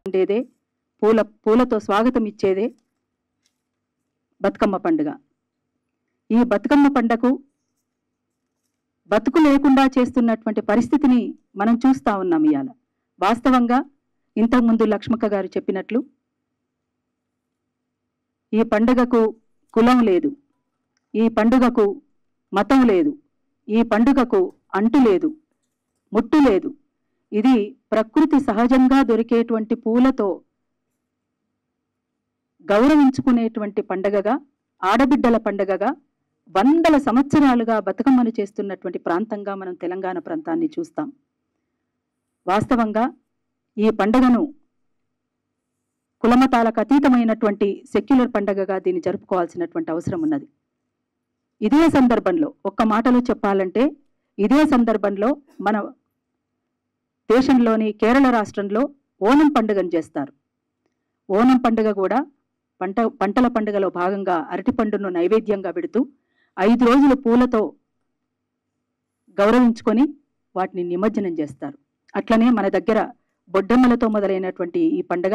ఉండేదే, పూలతో స్వాగతం ఇచ్చేదే బతుకమ్మ పండుగ. ఈ బతుకమ్మ పండుగకు బతుకు లేకుండా చేస్తున్నటువంటి పరిస్థితిని మనం చూస్తా ఉన్నాం ఇవాళ. వాస్తవంగా ఇంతకుముందు లక్ష్మక్క గారు చెప్పినట్లు ఈ పండుగకు కులం లేదు, ఈ పండుగకు మతం లేదు, ఈ పండుగకు అంటు లేదు, ముట్టు లేదు. ఇది ప్రకృతి సహజంగా దొరికేటువంటి పూలతో గౌరవించుకునేటువంటి పండుగగా, ఆడబిడ్డల పండుగగా, వందల సంవత్సరాలుగా బతుకమ్మను చేస్తున్నటువంటి ప్రాంతంగా మనం తెలంగాణ ప్రాంతాన్ని చూస్తాం. వాస్తవంగా ఈ పండుగను కులమతాలకు అతీతమైనటువంటి సెక్యులర్ పండుగగా దీన్ని జరుపుకోవాల్సినటువంటి అవసరం ఉన్నది. ఇదే సందర్భంలో ఒక్క మాటలో చెప్పాలంటే, ఇదే సందర్భంలో మన దేశంలోని కేరళ రాష్ట్రంలో ఓనం పండుగను చేస్తారు. ఓనం పండుగ కూడా పంటల పండుగలో భాగంగా అరటి పండును నైవేద్యంగా పెడుతూ 5 రోజులు పూలతో గౌరవించుకొని వాటిని నిమజ్జనం చేస్తారు. అట్లనే మన దగ్గర బొడ్డెమ్మలతో మొదలైనటువంటి ఈ పండుగ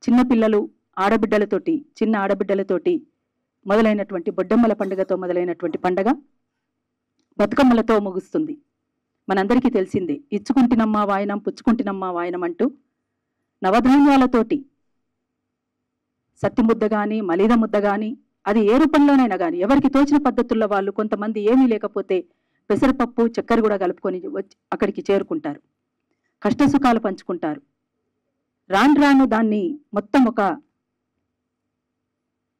చిన్నపిల్లలు ఆడబిడ్డలతోటి, చిన్న ఆడబిడ్డలతోటి మొదలైనటువంటి బొడ్డెమ్మల పండుగతో మొదలైనటువంటి పండుగ బతుకమ్మలతో ముగుస్తుంది. మనందరికీ తెలిసిందే, ఇచ్చుకుంటినమ్మా వాయనం పుచ్చుకుంటినమ్మా వాయనం అంటూ నవధాన్యాలతోటి సత్తి ముద్ద కానీ, మలీద ముద్ద కానీ, అది ఏ రూపంలోనైనా కానీ ఎవరికి తోచిన పద్ధతుల్లో వాళ్ళు, కొంతమంది ఏమీ లేకపోతే పెసరపప్పు చక్కెర కూడా కలుపుకొని అక్కడికి చేరుకుంటారు, కష్టసుఖాలు పంచుకుంటారు. రాను దాన్ని మొత్తం ఒక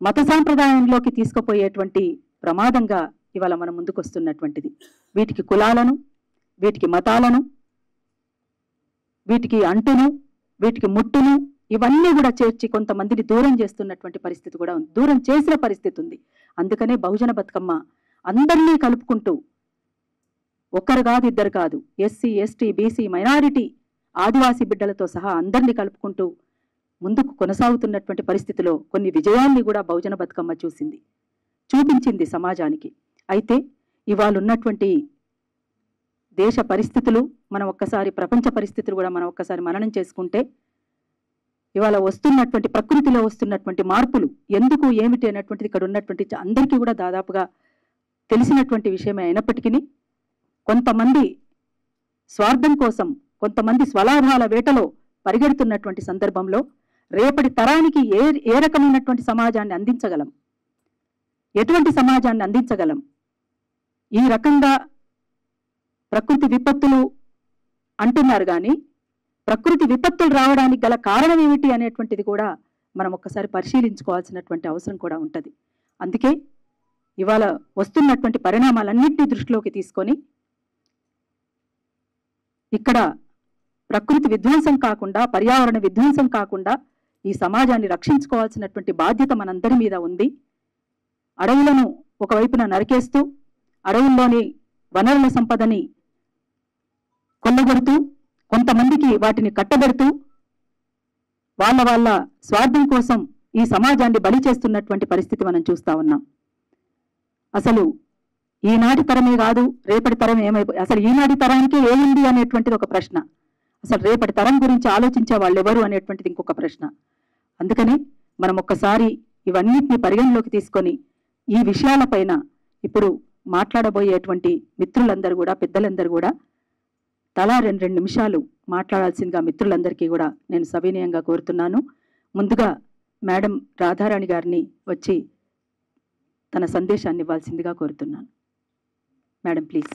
మత సాంప్రదాయంలోకి తీసుకుపోయేటువంటి ప్రమాదంగా ఇవాళ మన ముందుకు వస్తున్నటువంటిది. వీటికి కులాలను, వీటికి మతాలను, వీటికి అంటును, వీటికి ముట్టును, ఇవన్నీ కూడా చేర్చి కొంతమందిని దూరం చేస్తున్నటువంటి పరిస్థితి కూడా ఉంది, దూరం చేసిన పరిస్థితి ఉంది. అందుకనే బహుజన బతుకమ్మ అందరినీ కలుపుకుంటూ, ఒక్కరు కాదు ఇద్దరు కాదు, ఎస్సీ, ఎస్టీ, బీసీ, మైనారిటీ, ఆదివాసీ బిడ్డలతో సహా అందరినీ కలుపుకుంటూ ముందుకు కొనసాగుతున్నటువంటి పరిస్థితిలో కొన్ని విజయాన్ని కూడా బహుజన బతుకమ్మ చూపించింది సమాజానికి. అయితే ఇవాళ ఉన్నటువంటి దేశ పరిస్థితులు, మనం ఒక్కసారి ప్రపంచ పరిస్థితులు కూడా మనం ఒక్కసారి మననం చేసుకుంటే, ఇవాళ వస్తున్నటువంటి ప్రకృతిలో వస్తున్నటువంటి మార్పులు ఎందుకు ఏమిటి అన్నటువంటిది ఇక్కడ ఉన్నటువంటి అందరికీ కూడా దాదాపుగా తెలిసినటువంటి విషయమే అయినప్పటికీ, కొంతమంది స్వార్థం కోసం, కొంతమంది స్వలాభాల వేటలో పరిగెడుతున్నటువంటి సందర్భంలో రేపటి తరానికి ఏ రకమైనటువంటి సమాజాన్ని అందించగలం, ఎటువంటి సమాజాన్ని అందించగలం? ఈ రకంగా ప్రకృతి విపత్తులు అంటున్నారు కానీ ప్రకృతి విపత్తులు రావడానికి గల కారణం ఏమిటి అనేటువంటిది కూడా మనం ఒక్కసారి పరిశీలించుకోవాల్సినటువంటి అవసరం కూడా ఉంటుంది. అందుకే ఇవాళ వస్తున్నటువంటి పరిణామాలన్నింటినీ దృష్టిలోకి తీసుకొని ఇక్కడ ప్రకృతి విధ్వంసం కాకుండా, పర్యావరణ విధ్వంసం కాకుండా ఈ సమాజాన్ని రక్షించుకోవాల్సినటువంటి బాధ్యత మనందరి మీద ఉంది. అడవులను ఒకవైపున నరికేస్తూ, అడవుల్లోని వనరుల సంపదని కొల్లగొడుతూ, కొంతమందికి వాటిని కట్టబెడుతూ వాళ్ళ స్వార్థం కోసం ఈ సమాజాన్ని బలి చేస్తున్నటువంటి పరిస్థితి మనం చూస్తా ఉన్నాం. అసలు ఈనాటి తరమే కాదు, రేపటి తరం అసలు ఈనాటి తరానికి ఏముంది అనేటువంటిది ఒక ప్రశ్న. అసలు రేపటి తరం గురించి ఆలోచించే వాళ్ళు ఎవరు అనేటువంటిది ఇంకొక ప్రశ్న. అందుకని మనం ఒక్కసారి ఇవన్నిటిని పరిగణలోకి తీసుకొని ఈ విషయాలపైన ఇప్పుడు మాట్లాడబోయేటువంటి మిత్రులందరూ కూడా, పెద్దలందరూ కూడా తలా 2 నిమిషాలు మాట్లాడాల్సిందిగా మిత్రులందరికీ కూడా నేను సవినయంగా కోరుతున్నాను. ముందుగా మేడం రాధారాణి గారిని వచ్చి తన సందేశాన్ని ఇవ్వాల్సిందిగా కోరుతున్నాను. Madam please.